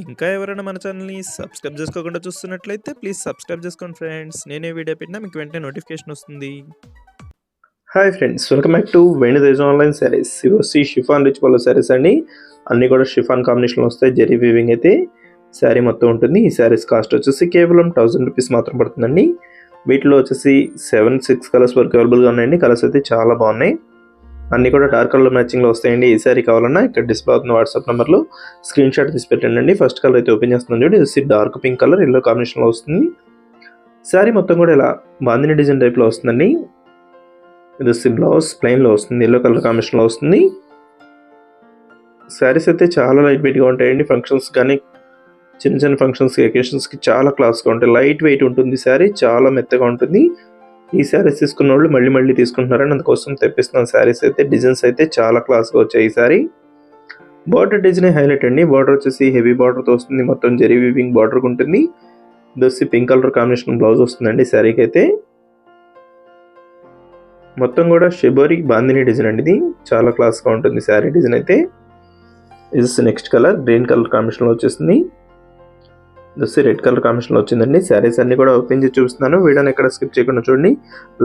ఇంకా ఎవరైనా మన ఛానల్‌ని సబ్స్క్రైబ్ చేసుకోకుండా చూస్తున్నట్లయితే ప్లీజ్ సబ్స్క్రైబ్ చేసుకోండి ఫ్రెండ్స్. నేనే వీడియో పెట్టినా మీకు వెంటనే నోటిఫికేషన్ వస్తుంది. Hi friends, welcome back to Venu Teja online sarees. ఇవొచ్చి షిఫాన్ రిచ్ పళ్ళు సారీస్ అండి. అన్నీ కూడా షిఫాన్ కాంబినేషన్లో వస్తాయి. జరీ వీవింగ్ అయితే శారీ మొత్తం ఉంటుంది. ఈ శారీస్ కాస్ట్ వచ్చేసి కేవలం 1000 రూపీస్ మాత్రం పడుతుందండి. వీటిలో వచ్చేసి 7-6 కలర్స్ వరకు అవైలబుల్గా ఉన్నాయండి. కలర్స్ అయితే చాలా బాగున్నాయి. అన్నీ కూడా డార్క్ కలర్ మ్యాచింగ్లో వస్తాయండి. ఈ శారీ కావాలన్నా ఇక్కడ డిస్ప్లే అవుతున్న వాట్సాప్ నెంబర్లో స్క్రీన్ షాట్ తీసి పెట్టండి. ఫస్ట్ కలర్ అయితే ఓపెన్ చేస్తున్నాను చూడండి. ఇది డార్క్ పింక్ కలర్ ఎల్లో కాంబినేషన్లో వస్తుంది. శారీ మొత్తం కూడా ఇలా బాందిని డిజైన్ టైప్లో వస్తుందండి. ఇది బ్లౌజ్ ప్లెయిన్లో వస్తుంది, ఎల్లో కలర్ కాంబినేషన్లో వస్తుంది. శారీస్ అయితే చాలా లైట్ వెయిట్గా ఉంటాయండి. ఫంక్షన్స్ కానీ చిన్న చిన్న ఫంక్షన్స్కి అకేషన్స్కి చాలా క్లాస్గా ఉంటాయి. లైట్ వెయిట్ ఉంటుంది శారీ, చాలా మెత్తగా ఉంటుంది. ఈ శారీస్ తీసుకున్న వాళ్ళు మళ్ళీ మళ్ళీ తీసుకుంటున్నారని అందుకోసం తెప్పిస్తున్నాను. శారీస్ అయితే డిజైన్స్ అయితే చాలా క్లాస్గా వచ్చాయి. ఈ శారీ బార్డర్ డిజైన్ హైలైట్ అండి. బార్డర్ వచ్చేసి హెవీ బార్డర్తో వస్తుంది, మొత్తం జరీ వీవింగ్ బార్డర్ ఉంటుంది. ఇది వచ్చి పింక్ కలర్ కాంబినేషన్ బ్లౌజ్ వస్తుందండి శారీకి అయితే. మొత్తం కూడా షిబోరి బాందిని డిజైన్ అండి. ఇది చాలా క్లాస్గా ఉంటుంది శారీ డిజైన్ అయితే. ఇది నెక్స్ట్ కలర్ గ్రీన్ కలర్ కాంబినేషన్లో వచ్చేసింది. ఇది రెడ్ కలర్ కాంబినేషన్లో వచ్చిందండి. శారీస్ అన్ని కూడా ఓపెన్ చేసి చూపిస్తున్నాను. వీడియోని ఎక్కడ స్కిప్ చేయకుండా చూడండి.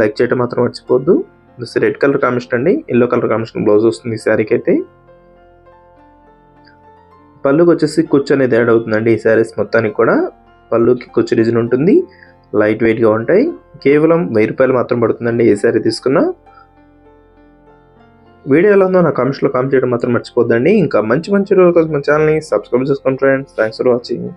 లైక్ చేయడం మాత్రం మర్చిపోద్దు. ఇది రెడ్ కలర్ కాంబినేషన్ అండి, ఎల్లో కలర్ కాంబినేషన్ బ్లౌజ్ వస్తుంది ఈ శారీకి అయితే. పళ్ళుకి వచ్చేసి కుచ్చు అనేది యాడ్ అవుతుందండి. ఈ శారీస్ మొత్తానికి కూడా పళ్ళుకి కుచ్చు డిజైన్ ఉంటుంది. లైట్ వెయిట్గా ఉంటాయి. కేవలం 1000 రూపాయలు మాత్రం పడుతుందండి ఏ శారీ తీసుకున్నా. వీడియో ఎలా ఉందో నా కామెంట్స్లో కామెంట్ చేయడం మాత్రం మర్చిపోద్దండి. ఇంకా మంచి మంచి రోజు కోసం మన ఛానల్ని సబ్స్క్రైబ్ చేసుకోండి ఫ్రెండ్స్. Thanks for watching.